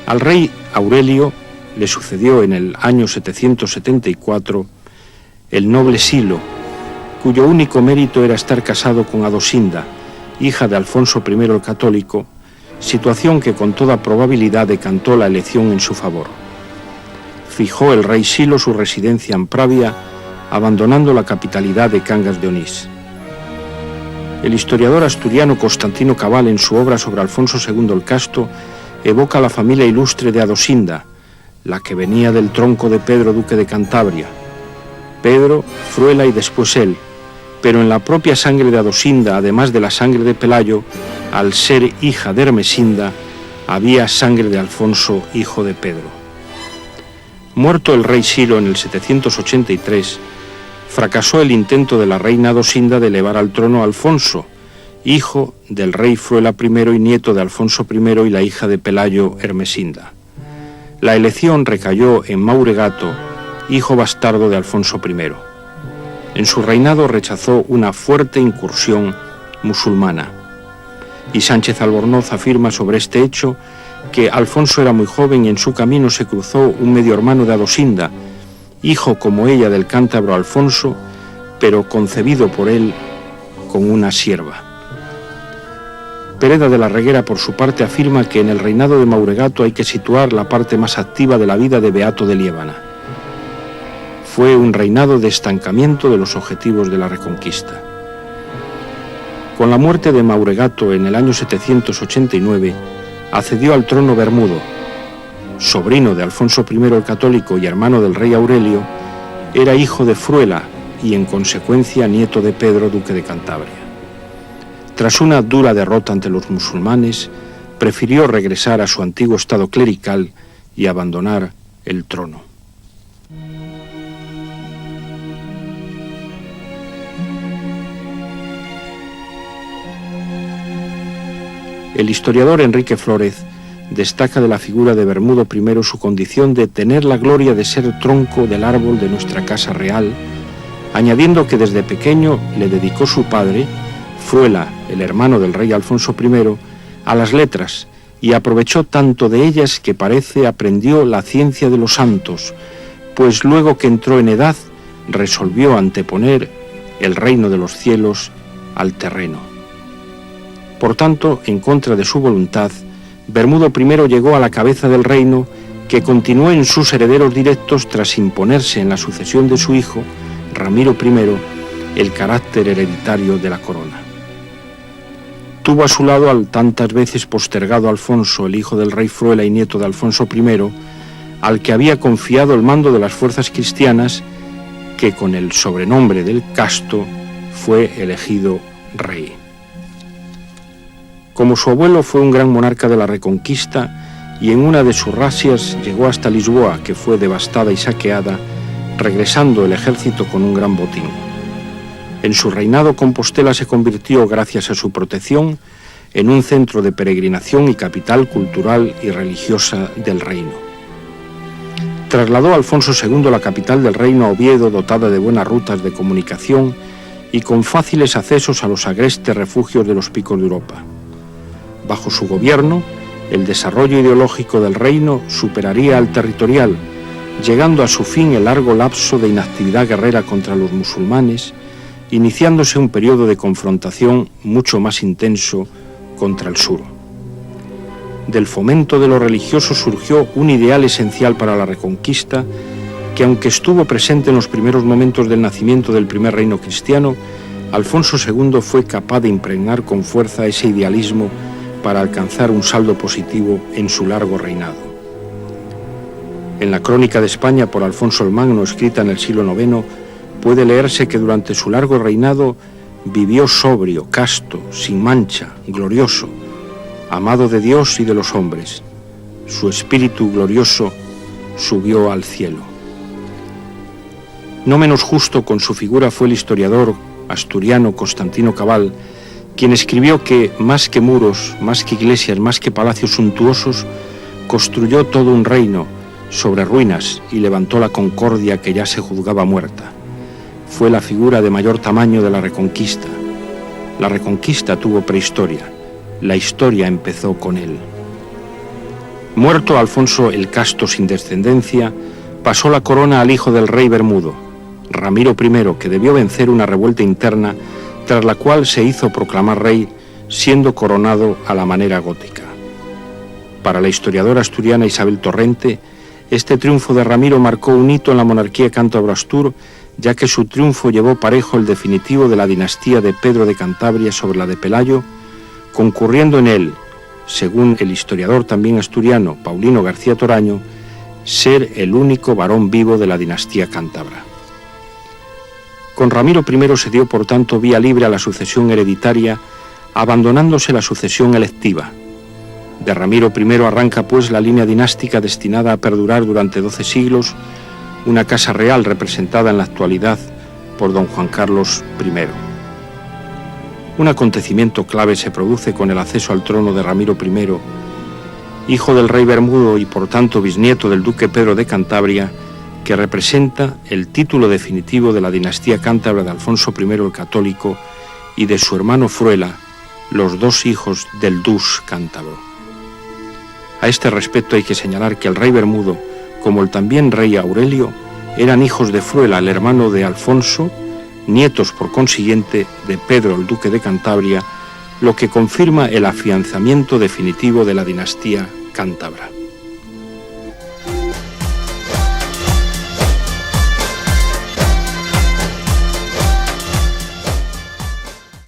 Al rey Aurelio le sucedió en el año 774 el noble Silo, cuyo único mérito era estar casado con Adosinda, hija de Alfonso I el Católico, situación que con toda probabilidad decantó la elección en su favor. Fijó el rey Silo su residencia en Pravia, abandonando la capitalidad de Cangas de Onís. El historiador asturiano Constantino Cabal, en su obra sobre Alfonso II el Casto, evoca la familia ilustre de Adosinda, la que venía del tronco de Pedro, duque de Cantabria. Pedro, Fruela y después él, pero en la propia sangre de Adosinda, además de la sangre de Pelayo, al ser hija de Ermesinda, había sangre de Alfonso, hijo de Pedro. Muerto el rey Silo en el 783, fracasó el intento de la reina Adosinda de elevar al trono a Alfonso, hijo del rey Fruela I y nieto de Alfonso I y la hija de Pelayo, Ermesinda. La elección recayó en Mauregato, hijo bastardo de Alfonso I. En su reinado rechazó una fuerte incursión musulmana. Y Sánchez Albornoz afirma sobre este hecho que Alfonso era muy joven y en su camino se cruzó un medio hermano de Adosinda, hijo como ella del cántabro Alfonso, pero concebido por él con una sierva. Pereda de la Reguera, por su parte, afirma que en el reinado de Mauregato hay que situar la parte más activa de la vida de Beato de Liébana. Fue un reinado de estancamiento de los objetivos de la Reconquista. Con la muerte de Mauregato en el año 789, accedió al trono Bermudo. Sobrino de Alfonso I el Católico y hermano del rey Aurelio, era hijo de Fruela y en consecuencia nieto de Pedro, duque de Cantabria. Tras una dura derrota ante los musulmanes, prefirió regresar a su antiguo estado clerical y abandonar el trono. El historiador Enrique Flórez destaca de la figura de Bermudo I su condición de tener la gloria de ser tronco del árbol de nuestra casa real, añadiendo que desde pequeño le dedicó su padre, Fruela, el hermano del rey Alfonso I, a las letras y aprovechó tanto de ellas que parece aprendió la ciencia de los santos, pues luego que entró en edad resolvió anteponer el reino de los cielos al terreno. Por tanto, en contra de su voluntad, Bermudo I llegó a la cabeza del reino, que continuó en sus herederos directos tras imponerse en la sucesión de su hijo, Ramiro I, el carácter hereditario de la corona. Tuvo a su lado al tantas veces postergado Alfonso, el hijo del rey Fruela y nieto de Alfonso I, al que había confiado el mando de las fuerzas cristianas, que con el sobrenombre del Casto fue elegido rey. Como su abuelo fue un gran monarca de la Reconquista y en una de sus razzias llegó hasta Lisboa, que fue devastada y saqueada, regresando el ejército con un gran botín. En su reinado, Compostela se convirtió, gracias a su protección, en un centro de peregrinación y capital cultural y religiosa del reino. Trasladó a Alfonso II la capital del reino a Oviedo, dotada de buenas rutas de comunicación y con fáciles accesos a los agrestes refugios de los picos de Europa. Bajo su gobierno, el desarrollo ideológico del reino superaría al territorial, llegando a su fin el largo lapso de inactividad guerrera contra los musulmanes, iniciándose un periodo de confrontación mucho más intenso contra el sur. Del fomento de lo religioso surgió un ideal esencial para la Reconquista, que aunque estuvo presente en los primeros momentos del nacimiento del primer reino cristiano, Alfonso II fue capaz de impregnar con fuerza ese idealismo para alcanzar un saldo positivo en su largo reinado. En la Crónica de España por Alfonso el Magno, escrita en el siglo IX, puede leerse que durante su largo reinado vivió sobrio, casto, sin mancha, glorioso, amado de Dios y de los hombres. Su espíritu glorioso subió al cielo. No menos justo con su figura fue el historiador asturiano Constantino Cabal, quien escribió que, más que muros, más que iglesias, más que palacios suntuosos, construyó todo un reino sobre ruinas y levantó la concordia que ya se juzgaba muerta. Fue la figura de mayor tamaño de la Reconquista. La Reconquista tuvo prehistoria. La historia empezó con él. Muerto Alfonso el Casto sin descendencia, pasó la corona al hijo del rey Bermudo, Ramiro I, que debió vencer una revuelta interna, tras la cual se hizo proclamar rey, siendo coronado a la manera gótica. Para la historiadora asturiana Isabel Torrente, este triunfo de Ramiro marcó un hito en la monarquía cántabro-astur, ya que su triunfo llevó parejo el definitivo de la dinastía de Pedro de Cantabria sobre la de Pelayo, concurriendo en él, según el historiador también asturiano Paulino García Toraño, ser el único varón vivo de la dinastía cántabra. Con Ramiro I se dio por tanto vía libre a la sucesión hereditaria, abandonándose la sucesión electiva. De Ramiro I arranca pues la línea dinástica destinada a perdurar durante 12 siglos, una casa real representada en la actualidad por don Juan Carlos I. Un acontecimiento clave se produce con el acceso al trono de Ramiro I, hijo del rey Bermudo y por tanto bisnieto del duque Pedro de Cantabria, que representa el título definitivo de la dinastía cántabra de Alfonso I el Católico y de su hermano Fruela, los dos hijos del dus cántabro. A este respecto hay que señalar que el rey Bermudo, como el también rey Aurelio, eran hijos de Fruela, el hermano de Alfonso, nietos por consiguiente de Pedro el duque de Cantabria, lo que confirma el afianzamiento definitivo de la dinastía cántabra.